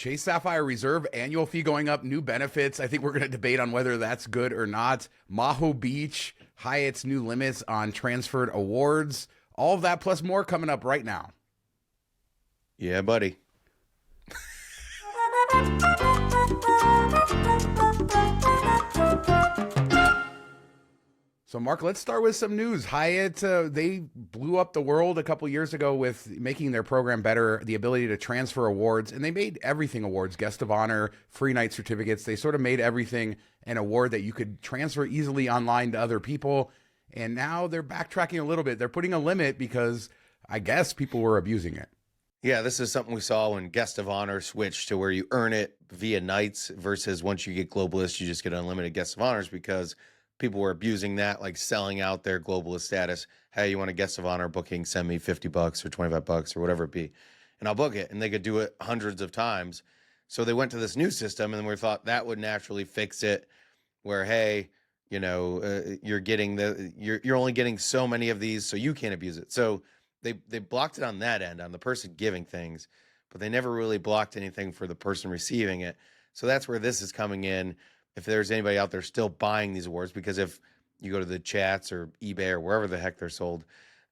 Chase Sapphire Reserve annual fee going up, new benefits. I think we're going to debate on whether that's good or not. Maho Beach, Hyatt's new limits on transferred awards. All of that plus more coming up right now. Yeah, buddy. So, Mark, let's start with some news. Hyatt, they blew up the world a couple years ago with making their program better, the ability to transfer awards, and they made everything awards, guest of honor, free night certificates. They sort of made everything an award that you could transfer easily online to other people. And now they're backtracking a little bit. They're putting a limit because I guess people were abusing it. Yeah, this is something we saw when guest of honor switched to where you earn it via nights versus once you get globalist, you just get unlimited guest of honors because people were abusing that, like selling out their globalist status. Hey, you want a guest of honor booking? Send me $50 or $25 or whatever it be, and I'll book it. And they could do it hundreds of times. So they went to this new system, and we thought that would naturally fix it. Where hey, you're getting you're only getting so many of these, so you can't abuse it. So they blocked it on that end, on the person giving things, but they never really blocked anything for the person receiving it. So that's where this is coming in. If there's anybody out there still buying these awards, because if you go to the chats or eBay or wherever the heck they're sold,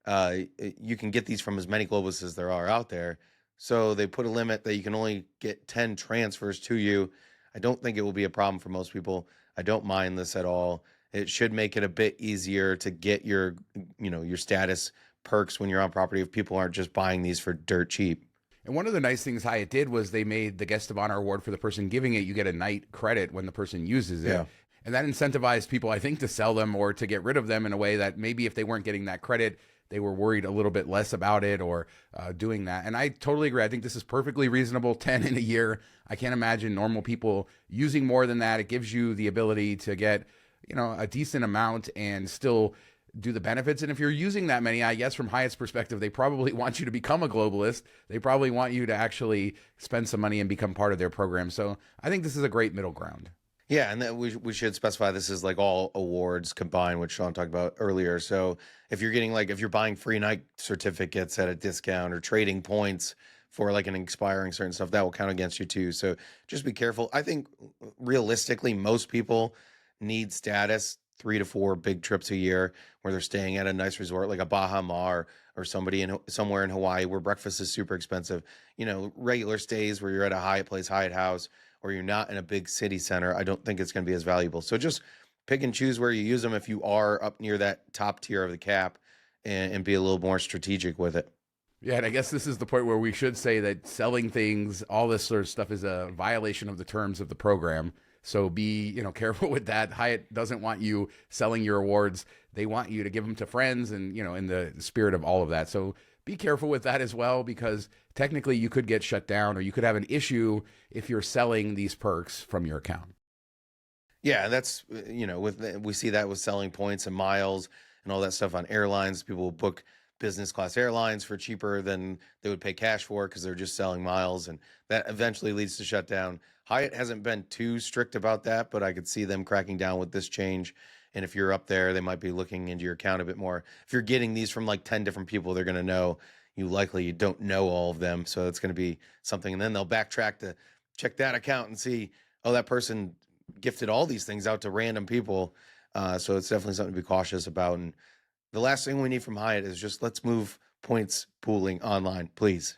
you can get these from as many globalists as there are out there. So they put a limit that you can only get 10 transfers to you. I don't think it will be a problem for most people. I don't mind this at all. It should make it a bit easier to get your status perks when you're on property if people aren't just buying these for dirt cheap. And one of the nice things Hyatt did was they made the guest of honor award for the person giving it. You get a night credit when the person uses it. Yeah. And that incentivized people, I think, to sell them or to get rid of them in a way that maybe if they weren't getting that credit, they were worried a little bit less about it or doing that. And I totally agree. I think this is perfectly reasonable, 10 in a year. I can't imagine normal people using more than that. It gives you the ability to get, a decent amount and still do the benefits. And if you're using that many, I guess from Hyatt's perspective, they probably want you to become a globalist. They probably want you to actually spend some money and become part of their program. So I think this is a great middle ground. Yeah, and then we should specify this is like all awards combined, which Shawn talked about earlier. So if you're getting if you're buying free night certificates at a discount or trading points for like an expiring certain stuff, that will count against you too. So just be careful. I think realistically, most people need status 3 to 4 big trips a year where they're staying at a nice resort like a Baja Mar or somewhere in Hawaii where breakfast is super expensive. Regular stays where you're at a Hyatt place, Hyatt house, or you're not in a big city center. I don't think it's going to be as valuable. So just pick and choose where you use them if you are up near that top tier of the cap and be a little more strategic with it. Yeah, and I guess this is the point where we should say that selling things, all this sort of stuff is a violation of the terms of the program. So be, careful with that. Hyatt doesn't want you selling your awards. They want you to give them to friends and, in the spirit of all of that. So be careful with that as well, because technically you could get shut down or you could have an issue if you're selling these perks from your account. Yeah, that's, we see that with selling points and miles and all that stuff on airlines. People will book business class airlines for cheaper than they would pay cash for because they're just selling miles, and that eventually leads to shutdown. Hyatt hasn't been too strict about that, but I could see them cracking down with this change. And if you're up there, they might be looking into your account a bit more. If you're getting these from like 10 different people, they're going to know you don't know all of them. So it's going to be something. And then they'll backtrack to check that account and see, oh, that person gifted all these things out to random people. So it's definitely something to be cautious about. And the last thing we need from Hyatt is just let's move points pooling online, please.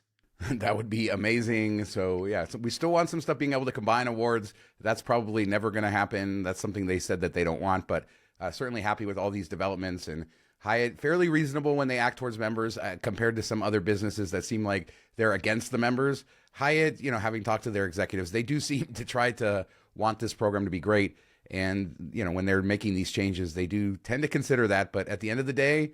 That would be amazing. So yeah, so we still want some stuff being able to combine awards. That's probably never going to happen. That's something they said that they don't want, but certainly happy with all these developments. And Hyatt, fairly reasonable when they act towards members compared to some other businesses that seem like they're against the members. Hyatt, having talked to their executives, they do seem to try to want this program to be great. And, when they're making these changes, they do tend to consider that. But at the end of the day,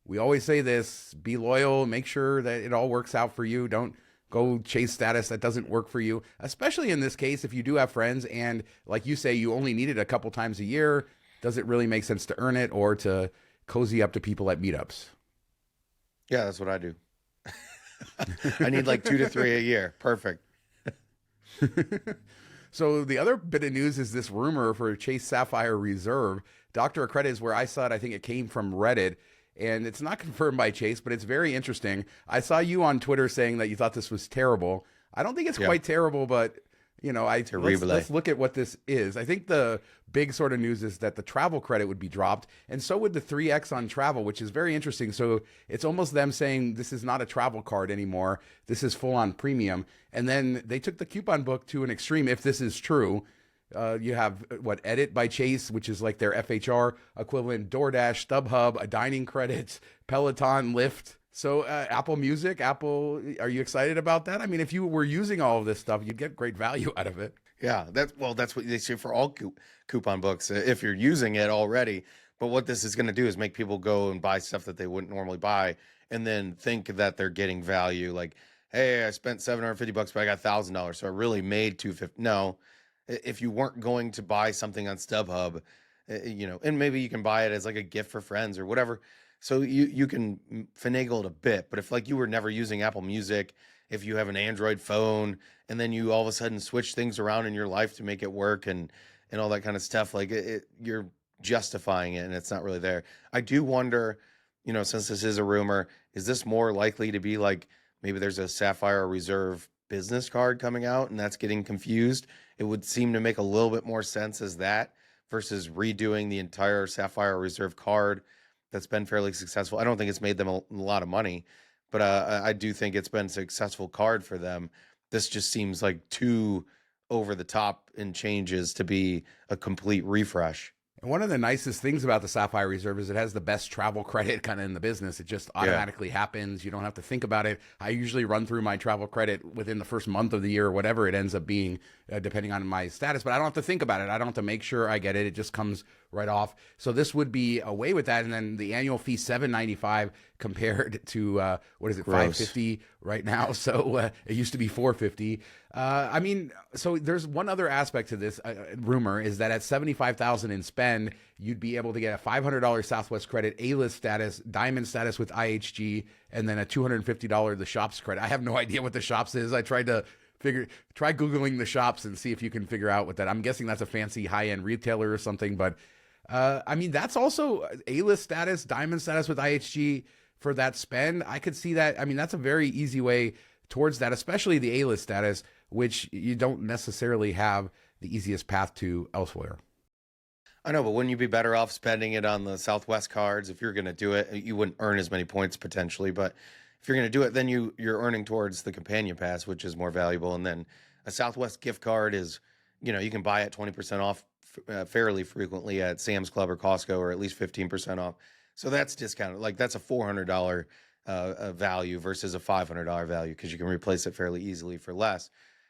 we always say this: be loyal, make sure that it all works out for you. Don't go chase status that doesn't work for you, especially in this case, if you do have friends and like you say, you only need it a couple times a year. Does it really make sense to earn it or to cozy up to people at meetups? Yeah, that's what I do. I need like 2 to 3 a year. Perfect. So the other bit of news is this rumor for Chase Sapphire Reserve. Dr. Accredit is where I saw it. I think it came from Reddit. And it's not confirmed by Chase, but it's very interesting. I saw you on Twitter saying that you thought this was terrible. I don't think it's Yeah. quite terrible, but Terrible. let's look at what this is. I think the big sort of news is that the travel credit would be dropped, and so would the 3x on travel, which is very interesting. So it's almost them saying this is not a travel card anymore. This is full on premium. And then they took the coupon book to an extreme. If this is true, you have Edit by Chase, which is like their FHR equivalent, DoorDash, StubHub, a dining credit, Peloton, Lyft. So Apple Music, Apple, are you excited about that? I mean, if you were using all of this stuff, you'd get great value out of it. Yeah, that's what they say for all coupon books if you're using it already. But what this is going to do is make people go and buy stuff that they wouldn't normally buy, and then think that they're getting value. Like, hey, I spent $750, but I got $1,000, so I really made $250. No, if you weren't going to buy something on StubHub, and maybe you can buy it as like a gift for friends or whatever. So you can finagle it a bit, but if like you were never using Apple Music, if you have an Android phone, and then you all of a sudden switch things around in your life to make it work and all that kind of stuff, like you're justifying it and it's not really there. I do wonder, since this is a rumor, is this more likely to be like maybe there's a Sapphire Reserve business card coming out and that's getting confused? It would seem to make a little bit more sense as that versus redoing the entire Sapphire Reserve card that's been fairly successful. I don't think it's made them a lot of money, but I do think it's been a successful card for them. This just seems like too over the top in changes to be a complete refresh. And one of the nicest things about the Sapphire Reserve is it has the best travel credit kind of in the business. It just automatically happens. You don't have to think about it. I usually run through my travel credit within the first month of the year or whatever it ends up being, depending on my status. But I don't have to think about it. I don't have to make sure I get it. It just comes right off. So this would be away with that. And then the annual fee, $795 compared to, what is it, $550 right now. So it used to be $450. I mean, so there's one other aspect to this rumor is that at $75,000 in spend, you'd be able to get a $500 Southwest credit, A-list status, diamond status with IHG, and then a $250 the shops credit. I have no idea what the shops is. I tried to try Googling the shops and see if you can figure out what that. I'm guessing that's a fancy high-end retailer or something, but I mean, that's also A-list status, diamond status with IHG for that spend. I could see that. I mean, that's a very easy way towards that, especially the A-list status, which you don't necessarily have the easiest path to elsewhere. I know, but wouldn't you be better off spending it on the Southwest cards? If you're going to do it, you wouldn't earn as many points potentially, but if you're going to do it, then you're earning towards the companion pass, which is more valuable. And then a Southwest gift card is, you can buy it 20% off fairly frequently at Sam's Club or Costco, or at least 15% off. So that's discounted. Like that's a $400 value versus a $500 value because you can replace it fairly easily for less.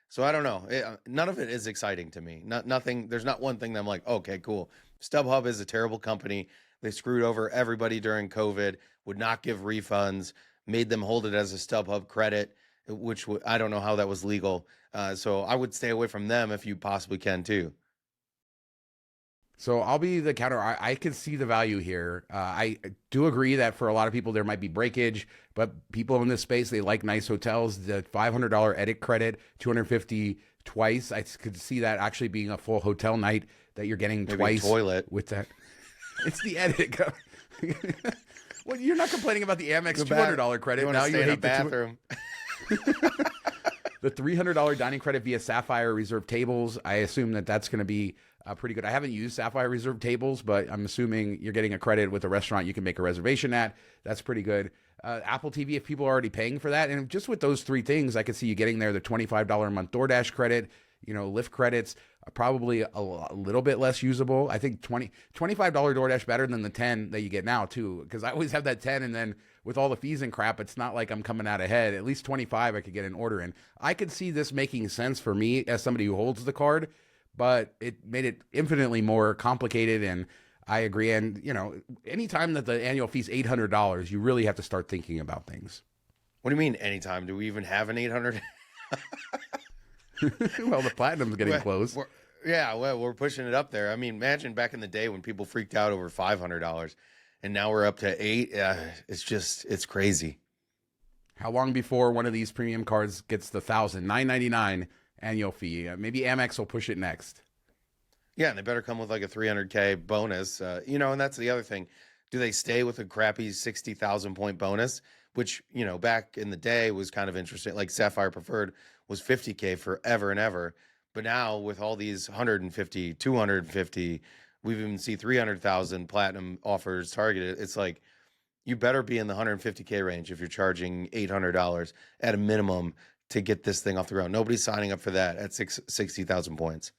So I don't know. None of it is exciting to me. Nothing. There's not one thing that I'm like, okay, cool. StubHub is a terrible company. They screwed over everybody during COVID, would not give refunds, made them hold it as a StubHub credit, which I don't know how that was legal. So I would stay away from them if you possibly can too. So I'll be the counter. I can see the value here. I do agree that for a lot of people, there might be breakage, but people in this space, they like nice hotels. The $500 edit credit, $250 twice. I could see that actually being a full hotel night that you're getting Maybe twice. a toilet. With that. It's the edit. Well, you're not complaining about the Amex $200 credit. You now you hate a bathroom. The $300 dining credit via Sapphire Reserve tables. I assume that that's going to be pretty good. I haven't used Sapphire Reserve tables, but I'm assuming you're getting a credit with a restaurant you can make a reservation at. That's pretty good. Apple TV, if people are already paying for that. And just with those three things, I could see you getting there. The $25 a month DoorDash credit, Lyft credits, probably a little bit less usable. I think $25 DoorDash better than the 10 that you get now too, because I always have that 10, and then with all the fees and crap, it's not like I'm coming out ahead. At least 25 I could get an order in. I could see this making sense for me as somebody who holds the card, but it made it infinitely more complicated, and I agree. And anytime that the annual fee is $800, you really have to start thinking about things. What do you mean anytime? Do we even have an 800? Well, the platinum's getting close. We're pushing it up there. I mean, imagine back in the day when people freaked out over $500, and now we're up to $800. It's crazy. How long before one of these premium cards gets the $999 annual fee? Maybe Amex will push it next. Yeah, and they better come with like a $300K bonus. And that's the other thing. Do they stay with a crappy 60,000 point bonus, which back in the day was kind of interesting. Like Sapphire Preferred was 50K forever and ever. But now with all these 150, 250, we've even see 300,000 platinum offers targeted. It's like, you better be in the 150K range if you're charging $800 at a minimum to get this thing off the ground. Nobody's signing up for that at 60,000 points.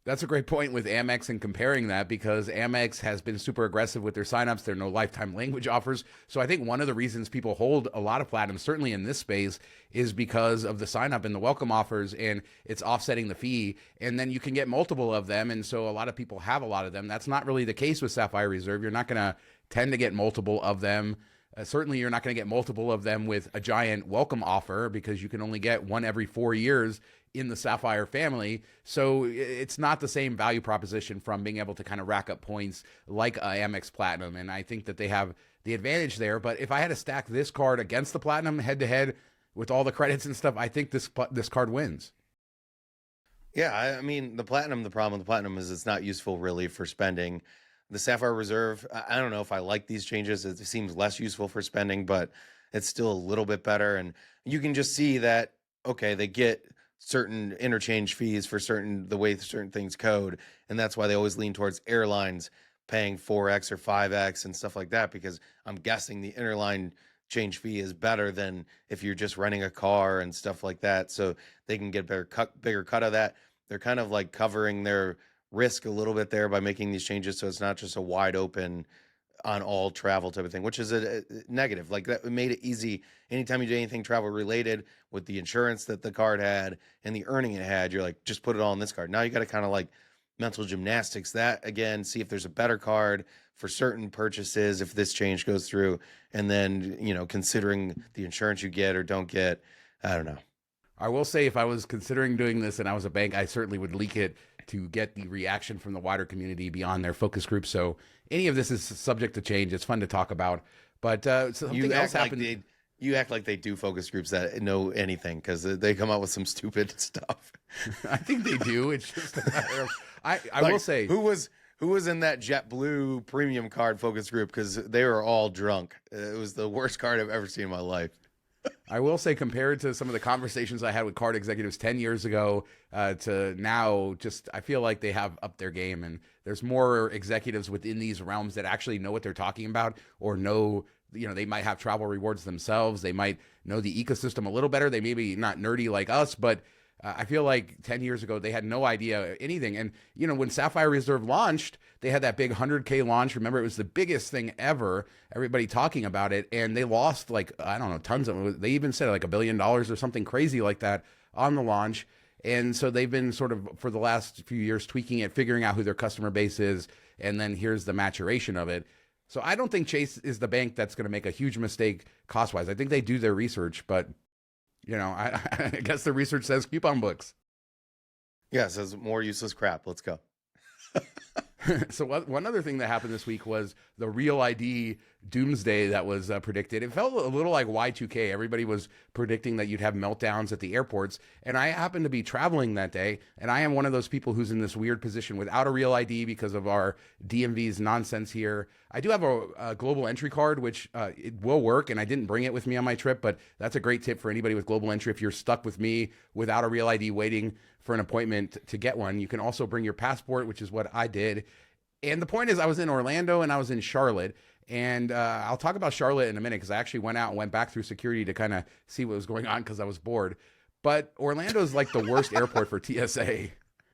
That's a great point with Amex and comparing that, because Amex has been super aggressive with their signups. There are no lifetime language offers. So I think one of the reasons people hold a lot of platinum, certainly in this space, is because of the signup and the welcome offers, and it's offsetting the fee. And then you can get multiple of them. And so a lot of people have a lot of them. That's not really the case with Sapphire Reserve. You're not going to tend to get multiple of them. Certainly, you're not going to get multiple of them with a giant welcome offer, because you can only get one every 4 years in the Sapphire family. So it's not the same value proposition from being able to kind of rack up points like Amex Platinum. And I think that they have the advantage there. But if I had to stack this card against the Platinum head to head with all the credits and stuff, I think this card wins. Yeah, I mean, the problem with the Platinum is it's not useful really for spending. The Sapphire Reserve, I don't know if I like these changes. It seems less useful for spending, but it's still a little bit better. And you can just see that, okay, they get certain interchange fees for the way certain things code. And that's why they always lean towards airlines paying 4X or 5X and stuff like that, because I'm guessing the interline change fee is better than if you're just renting a car and stuff like that. So they can get bigger cut of that. They're kind of like covering their risk a little bit there by making these changes. So it's not just a wide open on all travel type of thing, which is a negative. Like, that made it easy. Anytime you do anything travel related with the insurance that the card had and the earning it had, you're like, just put it all on this card. Now you got to kind of like mental gymnastics that again, see if there's a better card for certain purchases if this change goes through, and then, you know, considering the insurance you get or don't get. I don't know. I will say, if I was considering doing this and I was a bank, I certainly would leak it to get the reaction from the wider community beyond their focus group. So any of this is subject to change. It's fun to talk about. But something else happened. You act like they do focus groups that know anything, because they come out with some stupid stuff. I think they do. It's just a matter of, I will say, who was in that JetBlue premium card focus group, because they were all drunk. It was the worst card I've ever seen in my life. I will say, compared to some of the conversations I had with card executives 10 years ago to now, just I feel like they have upped their game, and there's more executives within these realms that actually know what they're talking about, or know, you know, they might have travel rewards themselves. They might know the ecosystem a little better. They may be not nerdy like us, but I feel like 10 years ago, they had no idea anything. And, you know, when Sapphire Reserve launched, they had that big 100K launch. Remember, it was the biggest thing ever, everybody talking about it. And they lost, like, I don't know, tons of it. They even said like $1 billion or something crazy like that on the launch. And so they've been sort of, for the last few years, tweaking it, figuring out who their customer base is. And then here's the maturation of it. So I don't think Chase is the bank that's going to make a huge mistake cost-wise. I think they do their research, but, you know, I guess the research says coupon books. Yeah, it says more useless crap. Let's go. So one other thing that happened this week was the Real ID doomsday that was predicted. It felt a little like Y2K. Everybody was predicting that you'd have meltdowns at the airports. And I happened to be traveling that day. And I am one of those people who's in this weird position without a Real ID because of our DMV's nonsense here. I do have a global entry card, which it will work. And I didn't bring it with me on my trip, but that's a great tip for anybody with global entry. If you're stuck with me without a Real ID waiting for an appointment to get one, you can also bring your passport, which is what I did. And the point is, I was in Orlando and I was in Charlotte. And I'll talk about Charlotte in a minute, because I actually went out and went back through security to kind of see what was going on, because I was bored. But Orlando is like the worst airport for TSA.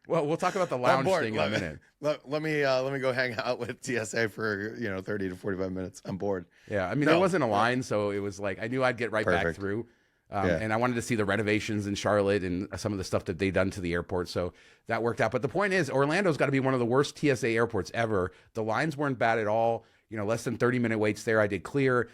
Well, we'll talk about the lounge thing in a minute. Let me go hang out with TSA for 30 to 45 minutes. I'm bored. Yeah, I mean, there wasn't a line, so it was like I knew I'd get right back through. And I wanted to see the renovations in Charlotte and some of the stuff that they've done to the airport. So that worked out. But the point is, Orlando's got to be one of the worst TSA airports ever. The lines weren't bad at all. You know, less than 30-minute waits there. I did clear.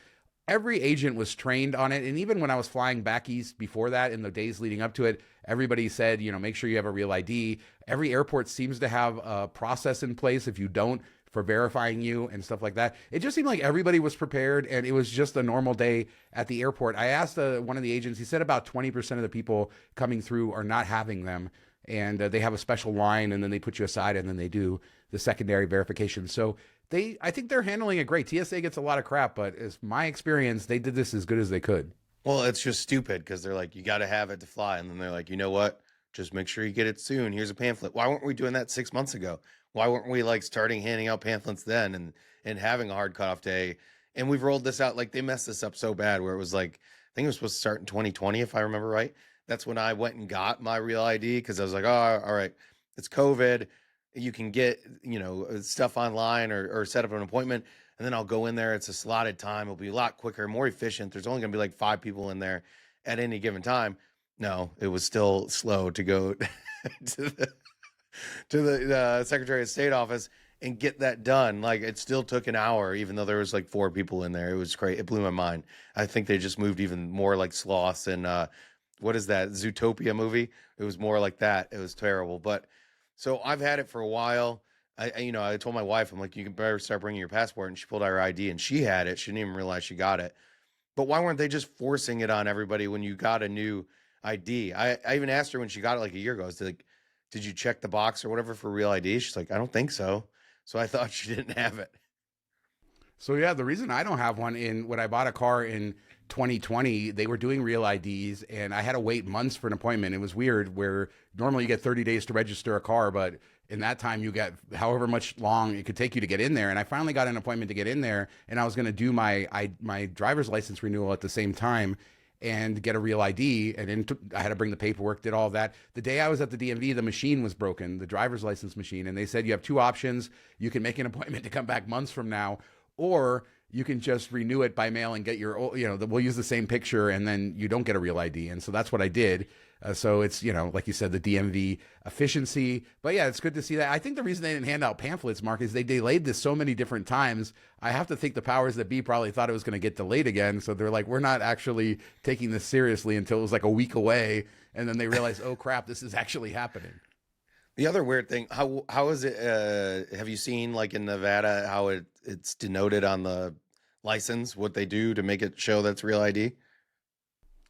Every agent was trained on it. And even when I was flying back east before that, in the days leading up to it, everybody said, you know, make sure you have a Real ID. Every airport seems to have a process in place if you don't, for verifying you and stuff like that. It just seemed like everybody was prepared, and it was just a normal day at the airport. I asked one of the agents, he said about 20% of the people coming through are not having them, and they have a special line, and then they put you aside, and then they do the secondary verification. So I think they're handling it great. TSA gets a lot of crap, but as my experience, they did this as good as they could. Well, it's just stupid because they're like, you got to have it to fly. And then they're like, you know what? Just make sure you get it soon. Here's a pamphlet. Why weren't we doing that 6 months ago? Why weren't we like starting handing out pamphlets then and having a hard cutoff day? And we've rolled this out. Like they messed this up so bad where it was like, I think it was supposed to start in 2020, if I remember right. That's when I went and got my real ID because I was like, oh, all right, it's COVID. You can get, stuff online or set up an appointment. And then I'll go in there. It's a slotted time. It'll be a lot quicker, more efficient. There's only going to be like 5 people in there at any given time. No, it was still slow to go to the Secretary of State office and get that done. Like it still took an hour, even though there was like 4 people in there. It was great. It blew my mind. I think they just moved even more like sloths and what is that Zootopia movie? It was more like that. It was terrible. But so I've had it for a while. I told my wife, I'm like, you can better start bringing your passport. And she pulled out her ID and she had it. She didn't even realize she got it. But why weren't they just forcing it on everybody when you got a new ID? I even asked her when she got it like a year ago. I was like, did you check the box or whatever for real ID? She's like, I don't think so. So I thought she didn't have it. So yeah, the reason I don't have one in when I bought a car in 2020, they were doing real IDs and I had to wait months for an appointment. It was weird where normally you get 30 days to register a car, but in that time you got however much long it could take you to get in there. And I finally got an appointment to get in there and I was going to do my driver's license renewal at the same time and get a real ID. And then I had to bring the paperwork, did all of that. The day I was at the DMV, the machine was broken, the driver's license machine. And they said, you have two options. You can make an appointment to come back months from now, or you can just renew it by mail and get your, we'll use the same picture and then you don't get a real ID. And so that's what I did. So it's, like you said, the DMV efficiency. But yeah, it's good to see that. I think the reason they didn't hand out pamphlets, Mark, is they delayed this so many different times. I have to think the powers that be probably thought it was going to get delayed again. So they're like, we're not actually taking this seriously until it was like a week away. And then they realized, oh crap, this is actually happening. The other weird thing, how is it? Have you seen like in Nevada how it's denoted on the license, what they do to make it show that's real ID?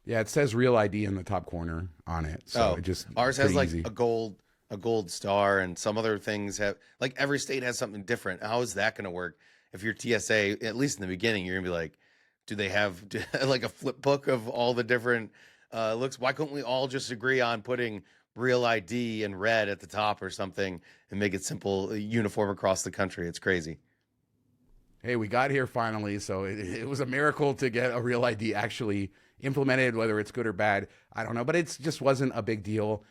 Yeah, it says real ID in the top corner on it. So it just ours has like easy. a gold star, and some other things have like every state has something different. How is that going to work? If you're TSA, at least in the beginning, you're gonna be like, do they have like a flip book of all the different looks? Why couldn't we all just agree on putting real ID in red at the top or something and make it simple, uniform across the country? It's crazy. Hey, we got here finally. So it was a miracle to get a real ID actually implemented, whether it's good or bad. I don't know, but it just wasn't a big deal.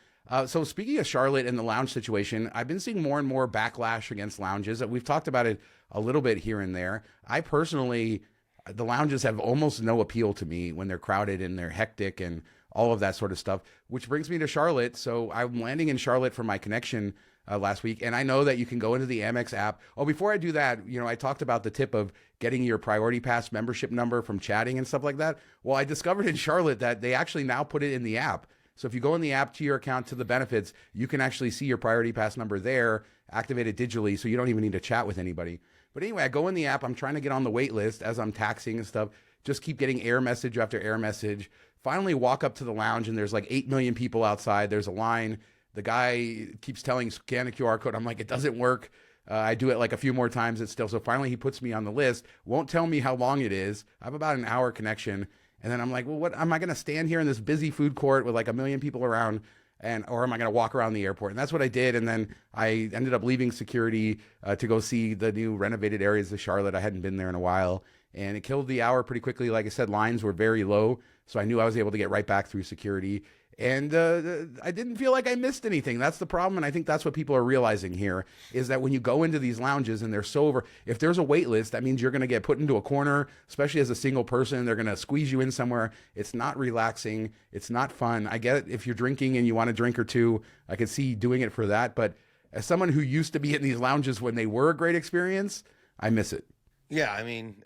So speaking of Charlotte and the lounge situation, I've been seeing more and more backlash against lounges. We've talked about it a little bit here and there. I personally, the lounges have almost no appeal to me when they're crowded and they're hectic and all of that sort of stuff, which brings me to Charlotte. So I'm landing in Charlotte for my connection last week. And I know that you can go into the Amex app. Oh, before I do that, I talked about the tip of getting your Priority Pass membership number from chatting and stuff like that. Well, I discovered in Charlotte that they actually now put it in the app. So if you go in the app to your account to the benefits, you can actually see your Priority Pass number there, activate it digitally, so you don't even need to chat with anybody. But anyway, I go in the app. I'm trying to get on the wait list as I'm taxing and stuff. Just keep getting error message after error message. Finally walk up to the lounge and there's like 8 million people outside. There's a line. The guy keeps telling scan a QR code. I'm like, it doesn't work. I do it like a few more times. It's still. So finally he puts me on the list. Won't tell me how long it is. I have about an hour connection. And then I'm like, well, what am I going to stand here in this busy food court with like 1 million people around? Or am I going to walk around the airport? And that's what I did. And then I ended up leaving security to go see the new renovated areas of Charlotte. I hadn't been there in a while. And it killed the hour pretty quickly. Like I said, lines were very low. So I knew I was able to get right back through security. And I didn't feel like I missed anything. That's the problem. And I think that's what people are realizing here is that when you go into these lounges and they're so over, if there's a wait list, that means you're going to get put into a corner, especially as a single person. They're going to squeeze you in somewhere. It's not relaxing. It's not fun. I get it. If you're drinking and you want a drink or two, I could see doing it for that. But as someone who used to be in these lounges when they were a great experience, I miss it. Yeah, I mean,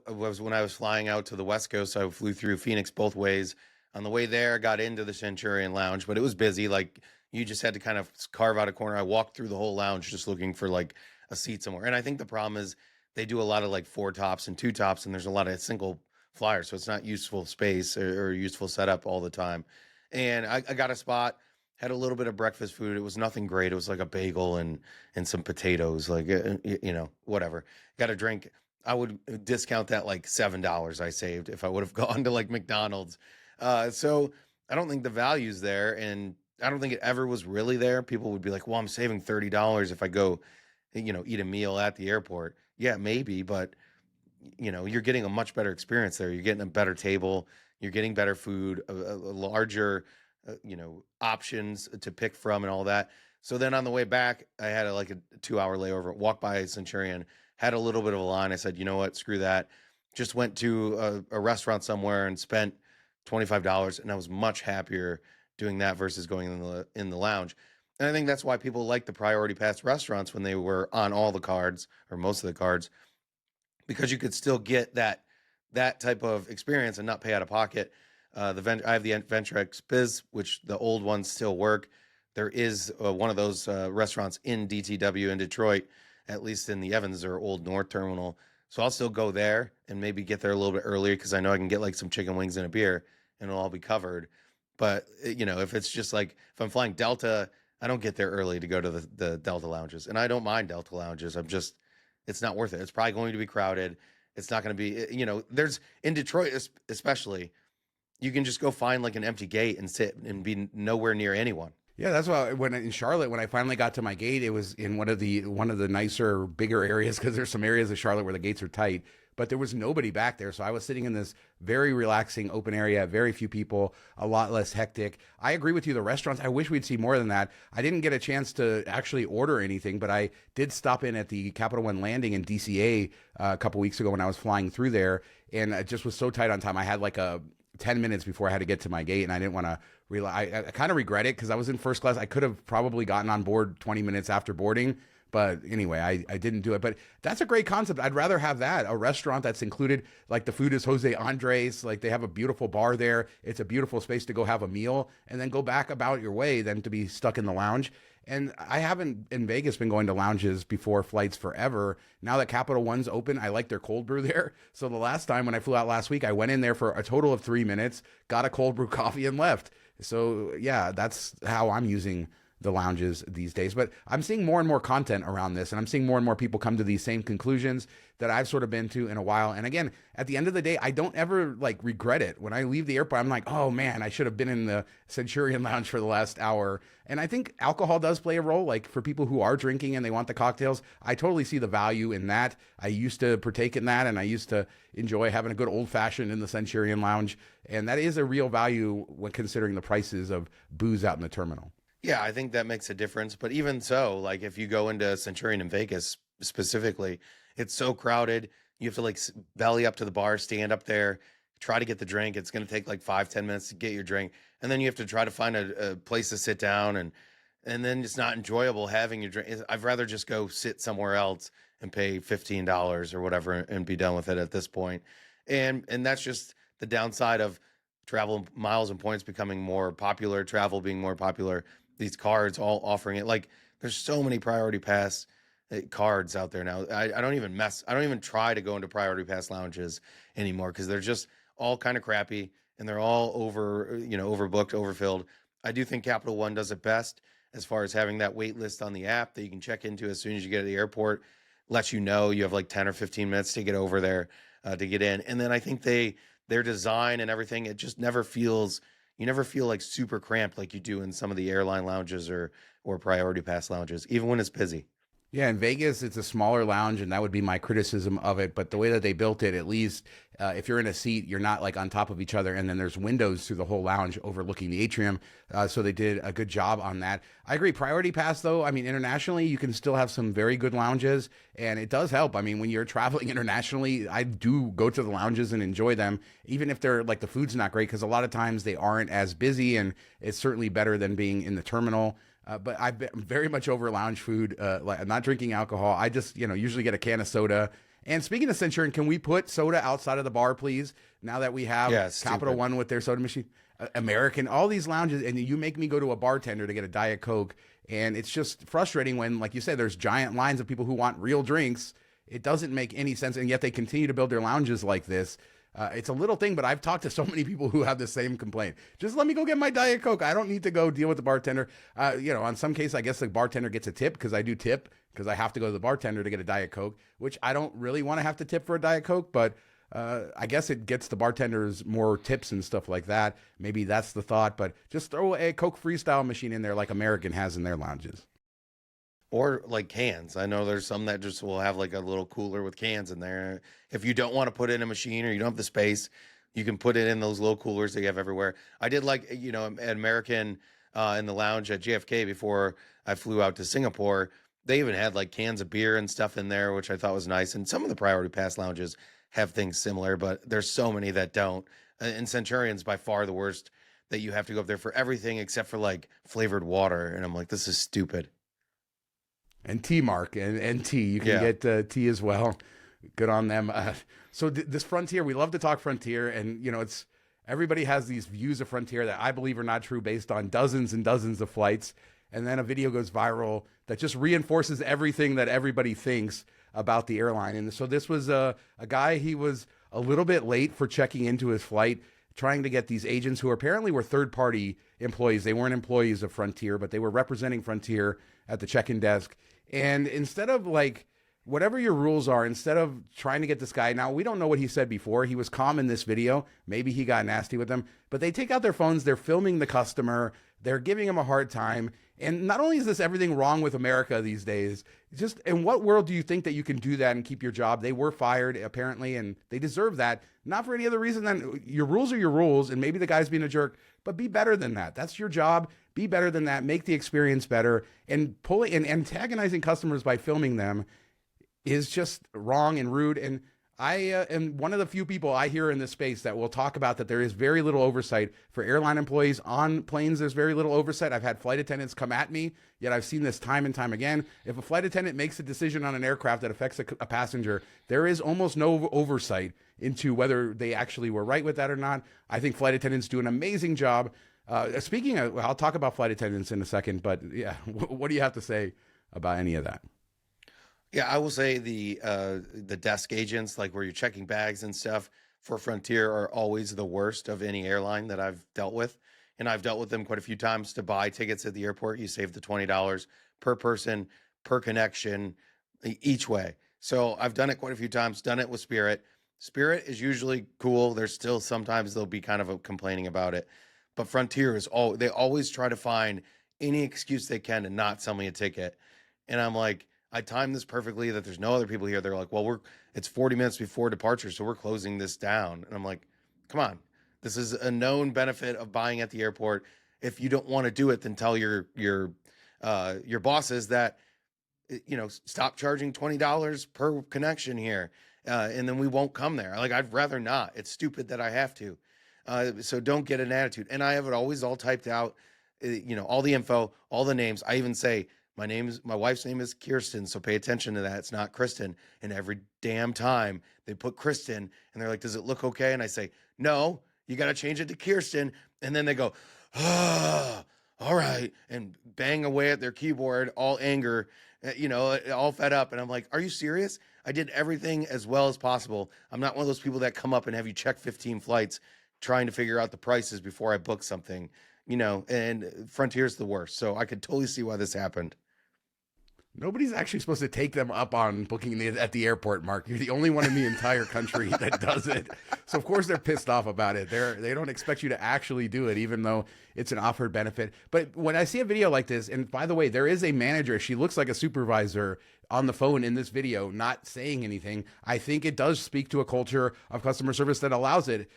when I was flying out to the West Coast, I flew through Phoenix both ways. On the way there, I got into the Centurion Lounge, but it was busy. Like you just had to kind of carve out a corner. I walked through the whole lounge just looking for like a seat somewhere. And I think the problem is they do a lot of like 4 tops and 2 tops, and there's a lot of single flyers, so it's not useful space or useful setup all the time. And I got a spot, had a little bit of breakfast food. It was nothing great. It was like a bagel and some potatoes, like whatever. Got a drink. I would discount that like $7 I saved if I would have gone to like McDonald's. So I don't think the value's there, and I don't think it ever was really there. People would be like, "Well, I'm saving $30 if I go, eat a meal at the airport." Yeah, maybe, but you're getting a much better experience there. You're getting a better table, you're getting better food, a larger, options to pick from and all that. So then on the way back, I had like a 2 hour layover, walked by Centurion, had a little bit of a line. I said, you know what, screw that. Just went to a restaurant somewhere and spent $25, and I was much happier doing that versus going in the lounge. And I think that's why people like the priority pass restaurants when they were on all the cards or most of the cards, because you could still get that type of experience and not pay out of pocket. I have the Venture X Biz, which the old ones still work. There is one of those restaurants in DTW in Detroit, at least in the Evans or Old North Terminal. So I'll still go there and maybe get there a little bit earlier because I know I can get like some chicken wings and a beer and it'll all be covered. But, if it's just like if I'm flying Delta, I don't get there early to go to the Delta lounges. And I don't mind Delta lounges. It's not worth it. It's probably going to be crowded. It's not going to be, there's in Detroit, especially, you can just go find like an empty gate and sit and be nowhere near anyone. Yeah, that's why in Charlotte, when I finally got to my gate, it was in one of the nicer, bigger areas, because there's some areas of Charlotte where the gates are tight, but there was nobody back there. So I was sitting in this very relaxing open area, very few people, a lot less hectic. I agree with you. The restaurants, I wish we'd see more than that. I didn't get a chance to actually order anything, but I did stop in at the Capital One landing in DCA a couple weeks ago when I was flying through there, and it just was so tight on time. I had like 10 minutes before I had to get to my gate, and I didn't want to I kind of regret it because I was in first class. I could have probably gotten on board 20 minutes after boarding, but anyway, I didn't do it. But that's a great concept. I'd rather have that, a restaurant that's included, like the food is Jose Andres, like they have a beautiful bar there. It's a beautiful space to go have a meal and then go back about your way than to be stuck in the lounge. And I haven't in Vegas been going to lounges before flights forever. Now that Capital One's open, I like their cold brew there. So the last time when I flew out last week, I went in there for a total of 3 minutes, got a cold brew coffee and left. So yeah, that's how I'm using the lounges these days. But I'm seeing more and more content around this, and I'm seeing more and more people come to these same conclusions that I've sort of been to in a while. And again, at the end of the day, I don't ever like regret it. When I leave the airport, I'm like, oh man, I should have been in the Centurion lounge for the last hour. And I think alcohol does play a role. Like for people who are drinking and they want the cocktails, I totally see the value in that. I used to partake in that, and I used to enjoy having a good old fashioned in the Centurion lounge. And that is a real value when considering the prices of booze out in the terminal. Yeah, I think that makes a difference. But even so, like if you go into Centurion in Vegas specifically, it's so crowded. You have to like belly up to the bar, stand up there, try to get the drink. It's going to take like 5-10 minutes to get your drink. And then you have to try to find a place to sit down. And then it's not enjoyable having your drink. I'd rather just go sit somewhere else and pay $15 or whatever and be done with it at this point. And that's just the downside of travel miles and points becoming more popular, travel being more popular. These cards all offering it. Like there's so many priority pass cards out there now. I don't even try to go into priority pass lounges anymore because they're just all kind of crappy and they're all overbooked, overfilled. I do think Capital One does it best as far as having that wait list on the app that you can check into as soon as you get to the airport, lets you know you have like 10 or 15 minutes to get over there to get in. And then I think their design and everything, it just never feels, you never feel like super cramped like you do in some of the airline lounges or priority pass lounges, even when it's busy. Yeah, in Vegas, it's a smaller lounge, and that would be my criticism of it. But the way that they built it, at least if you're in a seat, you're not like on top of each other. And then there's windows through the whole lounge overlooking the atrium. So they did a good job on that. I agree. Priority pass, though, I mean, internationally, you can still have some very good lounges, and it does help. I mean, when you're traveling internationally, I do go to the lounges and enjoy them, even if they're like the food's not great, because a lot of times they aren't as busy, and it's certainly better than being in the terminal. But I'm very much over lounge food, like not drinking alcohol. I just, usually get a can of soda. And speaking of Centurion, can we put soda outside of the bar, please? Now that we have Capital One with their soda machine, American, all these lounges, and you make me go to a bartender to get a Diet Coke. And it's just frustrating when, like you said, there's giant lines of people who want real drinks. It doesn't make any sense. And yet they continue to build their lounges like this. It's a little thing, but I've talked to so many people who have the same complaint. Just let me go get my Diet Coke. I don't need to go deal with the bartender. On some case, I guess the bartender gets a tip because I do tip because I have to go to the bartender to get a Diet Coke, which I don't really want to have to tip for a Diet Coke, but I guess it gets the bartenders more tips and stuff like that. Maybe that's the thought, but just throw a Coke Freestyle machine in there like American has in their lounges. Or like cans. I know there's some that just will have like a little cooler with cans in there. If you don't want to put it in a machine or you don't have the space, you can put it in those little coolers that you have everywhere. I did like, at American in the lounge at JFK before I flew out to Singapore. They even had like cans of beer and stuff in there, which I thought was nice. And some of the Priority Pass lounges have things similar, but there's so many that don't. And Centurion's by far the worst, that you have to go up there for everything except for like flavored water. And I'm like, this is stupid. And tea, Mark, and tea. You can get tea as well. Good on them. So this Frontier, we love to talk Frontier, and it's everybody has these views of Frontier that I believe are not true based on dozens and dozens of flights, and then a video goes viral that just reinforces everything that everybody thinks about the airline. And so this was a guy, he was a little bit late for checking into his flight, trying to get these agents who apparently were third-party employees. They weren't employees of Frontier, but they were representing Frontier at the check-in desk. And instead of whatever your rules are, instead of trying to get this guy, now we don't know what he said before. He was calm in this video. Maybe he got nasty with them, but they take out their phones. They're filming the customer. They're giving him a hard time. And not only is this everything wrong with America these days, just in what world do you think that you can do that and keep your job? They were fired apparently, and they deserve that. Not for any other reason than your rules are your rules. And maybe the guy's being a jerk, but be better than that. That's your job. Be better than that. Make the experience better. And pulling and antagonizing customers by filming them is just wrong and rude. And I am one of the few people I hear in this space that will talk about that there is very little oversight for airline employees on planes. There's very little oversight. I've had flight attendants come at me, yet I've seen this time and time again. If a flight attendant makes a decision on an aircraft that affects a passenger, there is almost no oversight into whether they actually were right with that or not. I think flight attendants do an amazing job. Speaking of, I'll talk about flight attendants in a second, but yeah, what do you have to say about any of that? Yeah, I will say the desk agents, like where you're checking bags and stuff for Frontier, are always the worst of any airline that I've dealt with. And I've dealt with them quite a few times to buy tickets at the airport. You save the $20 per person, per connection, each way. So I've done it quite a few times, done it with Spirit. Spirit is usually cool. There's still sometimes they'll be kind of complaining about it. But Frontier they always try to find any excuse they can to not sell me a ticket. And I'm like, I timed this perfectly that there's no other people here. They're like, well, it's 40 minutes before departure, so we're closing this down. And I'm like, come on. This is a known benefit of buying at the airport. If you don't want to do it, then tell your bosses that, stop charging $20 per connection here. And then we won't come there. Like, I'd rather not. It's stupid that I have to. So don't get an attitude. And I have it always all typed out, all the info, all the names. I even say, my wife's name is Kirsten, so pay attention to that. It's not Kristen. And every damn time they put Kristen and they're like, does it look okay? And I say, no, you got to change it to Kirsten. And then they go, all right. And bang away at their keyboard, all anger, all fed up. And I'm like, are you serious? I did everything as well as possible. I'm not one of those people that come up and have you check 15 flights trying to figure out the prices before I book something, and Frontier's the worst. So I could totally see why this happened. Nobody's actually supposed to take them up on booking at the airport, Mark. You're the only one in the entire country that does it. So, of course, they're pissed off about it. They don't expect you to actually do it, even though it's an offered benefit. But when I see a video like this, and by the way, there is a manager. She looks like a supervisor on the phone in this video, not saying anything. I think it does speak to a culture of customer service that allows it.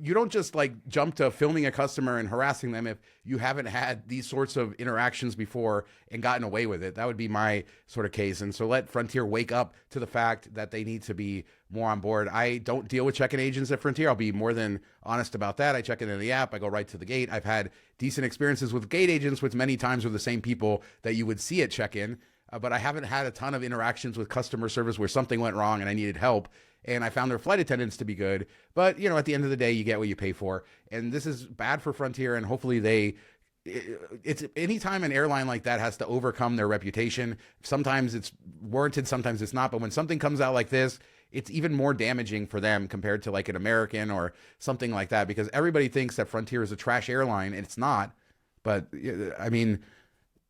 You don't just jump to filming a customer and harassing them if you haven't had these sorts of interactions before and gotten away with it. That would be my sort of case. And so let Frontier wake up to the fact that they need to be more on board. I don't deal with check-in agents at Frontier. I'll be more than honest about that. I check in the app. I go right to the gate. I've had decent experiences with gate agents, which many times are the same people that you would see at check-in. But I haven't had a ton of interactions with customer service where something went wrong and I needed help. And I found their flight attendants to be good. But, at the end of the day, you get what you pay for. And this is bad for Frontier. And hopefully it's anytime an airline like that has to overcome their reputation, sometimes it's warranted, sometimes it's not. But when something comes out like this, it's even more damaging for them compared to like an American or something like that, because everybody thinks that Frontier is a trash airline, and it's not. But I mean,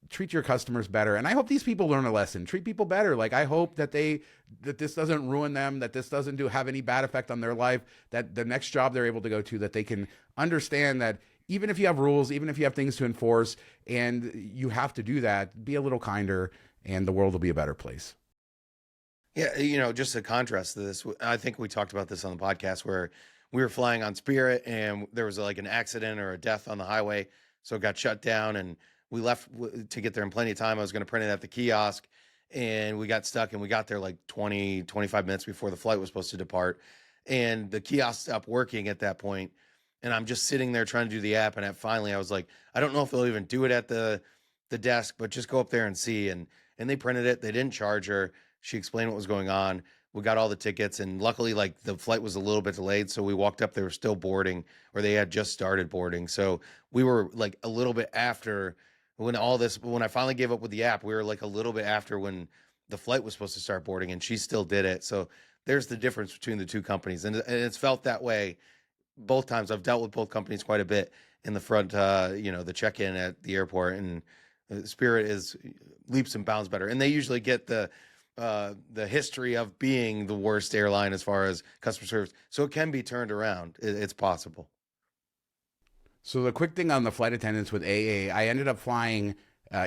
treat your customers better. And I hope these people learn a lesson. Treat people better. Like, I hope that this doesn't ruin them, that this doesn't have any bad effect on their life, that the next job they're able to go to, that they can understand that even if you have rules, even if you have things to enforce, and you have to do that, be a little kinder, and the world will be a better place. Yeah, just a contrast to this, I think we talked about this on the podcast where we were flying on Spirit and there was like an accident or a death on the highway. So it got shut down and we left to get there in plenty of time. I was going to print it at the kiosk and we got stuck and we got there like 20, 25 minutes before the flight was supposed to depart. And the kiosk stopped working at that point. And I'm just sitting there trying to do the app. And finally I was like, I don't know if they'll even do it at the desk, but just go up there and see. And they printed it. They didn't charge her. She explained what was going on. We got all the tickets, and luckily, like, the flight was a little bit delayed, so we walked up. They were still boarding, or they had just started boarding. So we were like a little bit after when I finally gave up with the app. We were like a little bit after when the flight was supposed to start boarding, and she still did it. So there's the difference between the two companies, and it's felt that way both times. I've dealt with both companies quite a bit in the front, the check-in at the airport, and Spirit is leaps and bounds better, and they usually get the history of being the worst airline as far as customer service. So it can be turned around. It's possible. So the quick thing on the flight attendants with AA, I ended up flying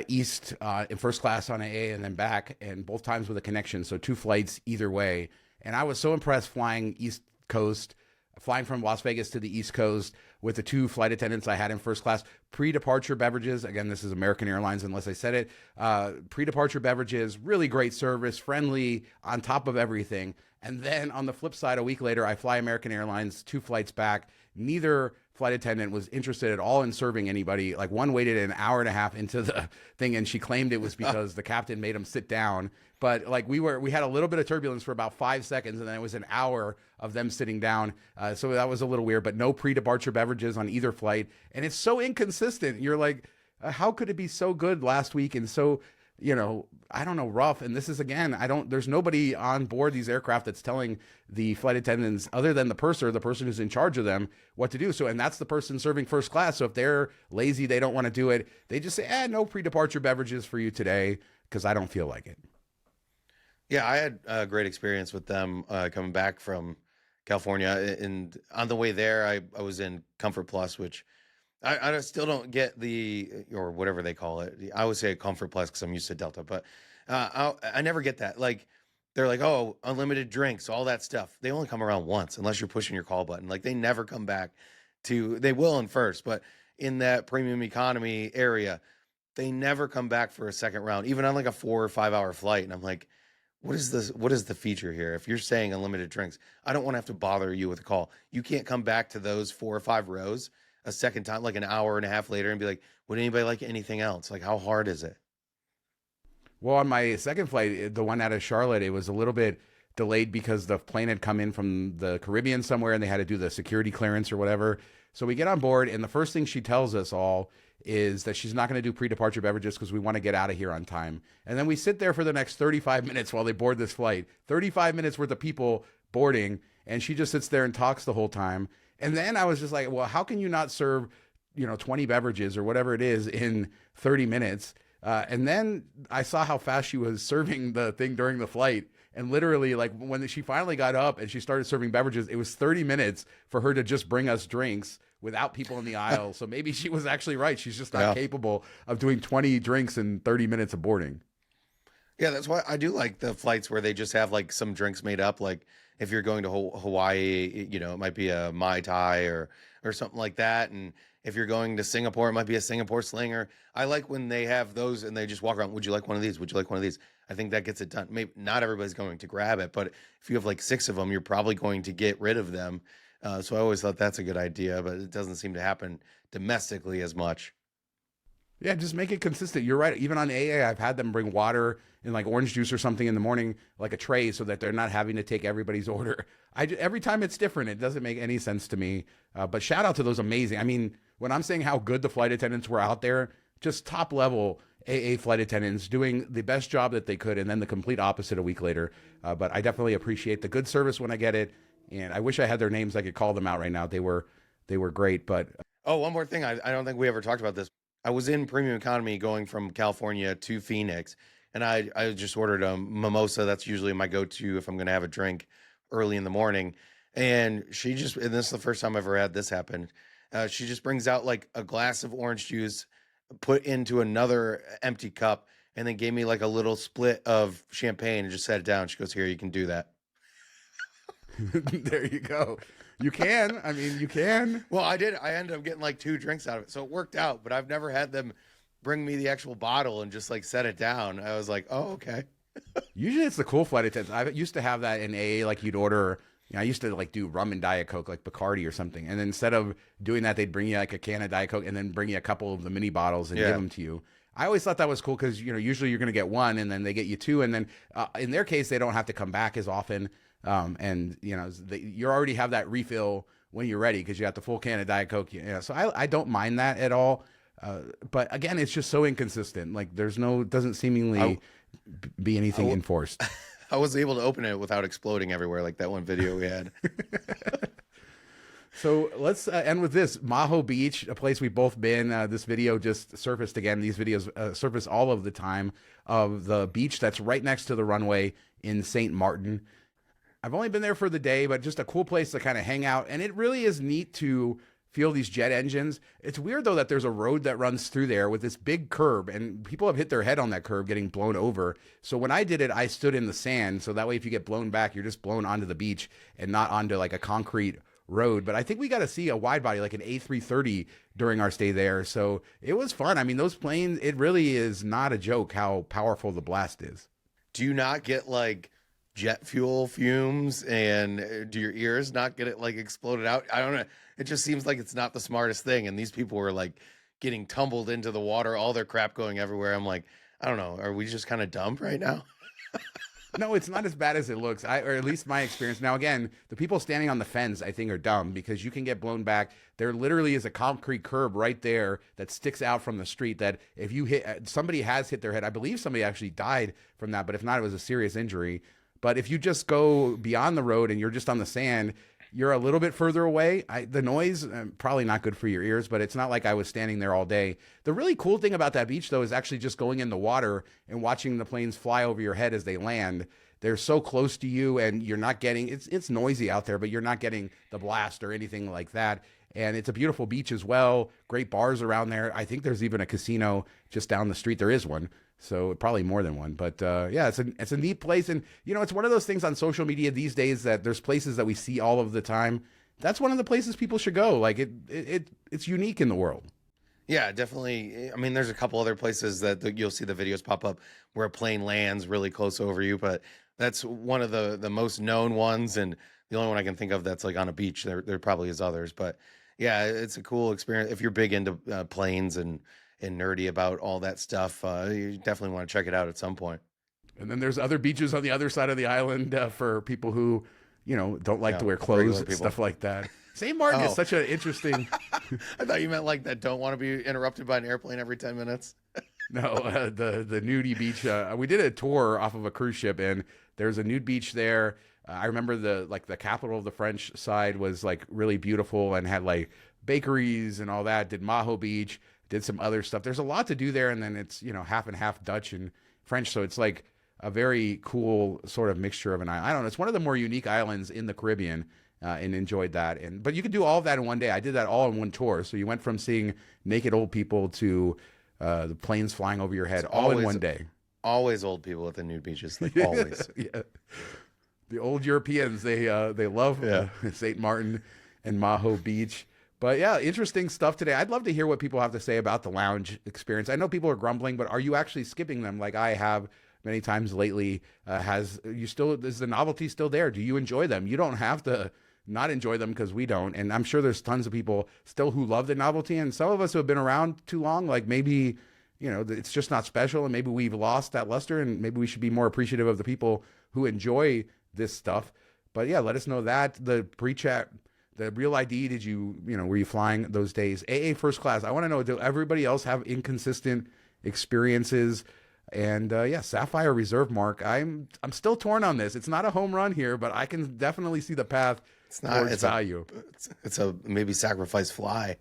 east in first class on AA and then back, and both times with a connection. So 2 flights either way. And I was so impressed flying East Coast, flying from Las Vegas to the East Coast with the 2 flight attendants I had in first class. Pre-departure beverages, again, this is American Airlines unless I said it, pre-departure beverages, really great service, friendly, on top of everything. And then on the flip side, a week later, I fly American Airlines, 2 flights back. Neither flight attendant was interested at all in serving anybody. Like, one waited an hour and a half into the thing, and she claimed it was because the captain made him sit down. But like, we had a little bit of turbulence for about 5 seconds, and then it was an hour of them sitting down. So that was a little weird, but no pre-departure beverages on either flight. And it's so inconsistent. You're like, how could it be so good last week and so, I don't know, rough? And this is, again, there's nobody on board these aircraft that's telling the flight attendants, other than the purser, the person who's in charge of them, what to do. So, and that's the person serving first class. So if they're lazy, they don't want to do it, they just say, no pre-departure beverages for you today, because I don't feel like it. Yeah, I had a great experience with them coming back from California. And on the way there, I was in Comfort Plus, which I still don't get or whatever they call it. I always say Comfort Plus because I'm used to Delta, but I never get that. Like, they're like, oh, unlimited drinks, all that stuff. They only come around once unless you're pushing your call button. Like, they never come back they will in first, but in that premium economy area, they never come back for a second round, even on like a 4 or 5 hour flight. And I'm like, what is this? What is the feature here? If you're saying unlimited drinks, I don't want to have to bother you with a call. You can't come back to those 4 or 5 rows a second time, like an hour and a half later, and be like, would anybody like anything else? Like, how hard is it? Well, on my second flight, the one out of Charlotte, it was a little bit delayed because the plane had come in from the Caribbean somewhere and they had to do the security clearance or whatever. So we get on board, and the first thing she tells us all is that she's not going to do pre-departure beverages because we want to get out of here on time. And then we sit there for the next 35 minutes while they board this flight, 35 minutes worth of people boarding, and she just sits there and talks the whole time. And then I was just like, well, how can you not serve, 20 beverages or whatever it is in 30 minutes? And then I saw how fast she was serving the thing during the flight. And literally, like, when she finally got up and she started serving beverages, it was 30 minutes for her to just bring us drinks without people in the aisle. So maybe she was actually right. She's just not capable of doing 20 drinks in 30 minutes of boarding. Yeah, that's why I do like the flights where they just have like some drinks made up. Like, if you're going to Hawaii, it might be a Mai Tai or something like that. And if you're going to Singapore, it might be a Singapore Slinger. I like when they have those and they just walk around. Would you like one of these? Would you like one of these? I think that gets it done. Maybe not everybody's going to grab it, but if you have like 6 of them, you're probably going to get rid of them. So I always thought that's a good idea, but it doesn't seem to happen domestically as much. Yeah, just make it consistent. You're right. Even on AA, I've had them bring water and like orange juice or something in the morning, like a tray, so that they're not having to take everybody's order. Every time it's different. It doesn't make any sense to me. But shout out to those amazing. I mean, when I'm saying how good the flight attendants were out there, just top level. AA flight attendants doing the best job that they could, and then the complete opposite a week later. But I definitely appreciate the good service when I get it, and I wish I had their names. I could call them out right now. They were great. But Oh, one more thing. I don't think we ever talked about this. I was in premium economy going from California to Phoenix, and I just ordered a mimosa. That's usually my go-to if I'm going to have a drink early in the morning. And and this is the first time I've ever had this happen. She just brings out like a glass of orange juice, put into another empty cup, and then gave me like a little split of champagne and just set it down. She goes, "Here, you can do that." there you go. You can. I mean, you can. Well, I did. I ended up getting like 2 drinks out of it, so it worked out. But I've never had them bring me the actual bottle and just like set it down. I was like, "Oh, okay." Usually it's the cool flight attendants. I used to have that in AA, like you'd order, I used to like do rum and Diet Coke, like Bacardi or something. And then instead of doing that, they'd bring you like a can of Diet Coke and then bring you a couple of the mini bottles and give them to you. I always thought that was cool because, usually you're going to get one and then they get you 2. And then in their case, they don't have to come back as often. And, you already have that refill when you're ready because you got the full can of Diet Coke. So I don't mind that at all. But again, it's just so inconsistent. Like doesn't seemingly be anything enforced. I was able to open it without exploding everywhere like that one video we had. So let's end with this. Maho Beach, a place we've both been. This video just surfaced again. These videos surface all of the time of the beach that's right next to the runway in St. Martin. I've only been there for the day, but just a cool place to kind of hang out. And it really is neat to feel these jet engines. It's weird, though, that there's a road that runs through there with this big curb, and people have hit their head on that curb getting blown over. So when I did it, I stood in the sand. So that way, if you get blown back, you're just blown onto the beach and not onto like a concrete road. But I think we got to see a wide body, like an A330 during our stay there. So it was fun. I mean, those planes, it really is not a joke how powerful the blast is. Do you not get like jet fuel fumes, and do your ears not get it like exploded out? I don't know. It just seems like it's not the smartest thing. And these people were like getting tumbled into the water, all their crap going everywhere. I'm like, I don't know. Are we just kind of dumb right now? No, it's not as bad as it looks, or at least my experience. Now, again, the people standing on the fence, I think, are dumb because you can get blown back. There literally is a concrete curb right there that sticks out from the street that if you hit, somebody has hit their head. I believe somebody actually died from that, but if not, it was a serious injury. But if you just go beyond the road and you're just on the sand, you're a little bit further away. The noise, probably not good for your ears, but it's not like I was standing there all day. The really cool thing about that beach, though, is actually just going in the water and watching the planes fly over your head as they land. They're so close to you, and you're not getting, it's noisy out there, but you're not getting the blast or anything like that. And it's a beautiful beach as well. Great bars around there. I think there's even a casino just down the street. There is one. So probably more than one, but yeah, it's a neat place. And, it's one of those things on social media these days that there's places that we see all of the time. That's one of the places people should go. Like it's unique in the world. Yeah, definitely. I mean, there's a couple other places that you'll see the videos pop up where a plane lands really close over you, but that's one of the most known ones. And the only one I can think of that's like on a beach. There probably is others, but yeah, it's a cool experience. If you're big into planes and nerdy about all that stuff, you definitely want to check it out at some point. And then there's other beaches on the other side of the island for people who, don't like to wear clothes and stuff like that. St. Martin is such an interesting. I thought you meant like that don't want to be interrupted by an airplane every 10 minutes. No, the nudie beach. We did a tour off of a cruise ship, and there's a nude beach there. I remember the capital of the French side was like really beautiful and had like bakeries and all that. Did Maho Beach. Did some other stuff. There's a lot to do there, and then it's half and half Dutch and French, so it's like a very cool sort of mixture of an island. I don't know. It's one of the more unique islands in the Caribbean, and enjoyed that. But you could do all of that in one day. I did that all in one tour. So you went from seeing naked old people to the planes flying over your head, all in one day. Always old people at the nude beaches, like always. Yeah. The old Europeans, they love St. Martin and Maho Beach. But yeah, interesting stuff today. I'd love to hear what people have to say about the lounge experience. I know people are grumbling, but are you actually skipping them like I have many times lately? Is the novelty still there? Do you enjoy them? You don't have to not enjoy them because we don't. And I'm sure there's tons of people still who love the novelty. And some of us who have been around too long, like maybe, it's just not special. And maybe we've lost that luster, and maybe we should be more appreciative of the people who enjoy this stuff. But yeah, let us know that. The pre-chat. The real ID, were you flying those days? AA first class. I want to know, do everybody else have inconsistent experiences. And yeah, Sapphire Reserve, Mark. I'm still torn on this. It's not a home run here, but I can definitely see the path towards value. It's a maybe sacrifice fly.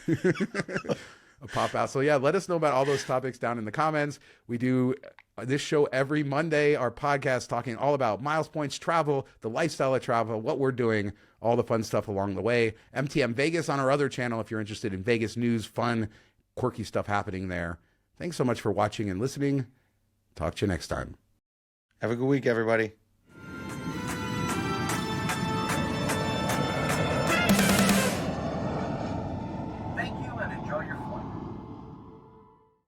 A pop out. So yeah, let us know about all those topics down in the comments. We do this show every Monday, our podcast talking all about miles, points, travel, the lifestyle of travel, what we're doing, all the fun stuff along the way. MTM Vegas on our other channel if you're interested in Vegas news, fun, quirky stuff happening there. Thanks so much for watching and listening. Talk to you next time. Have a good week, everybody.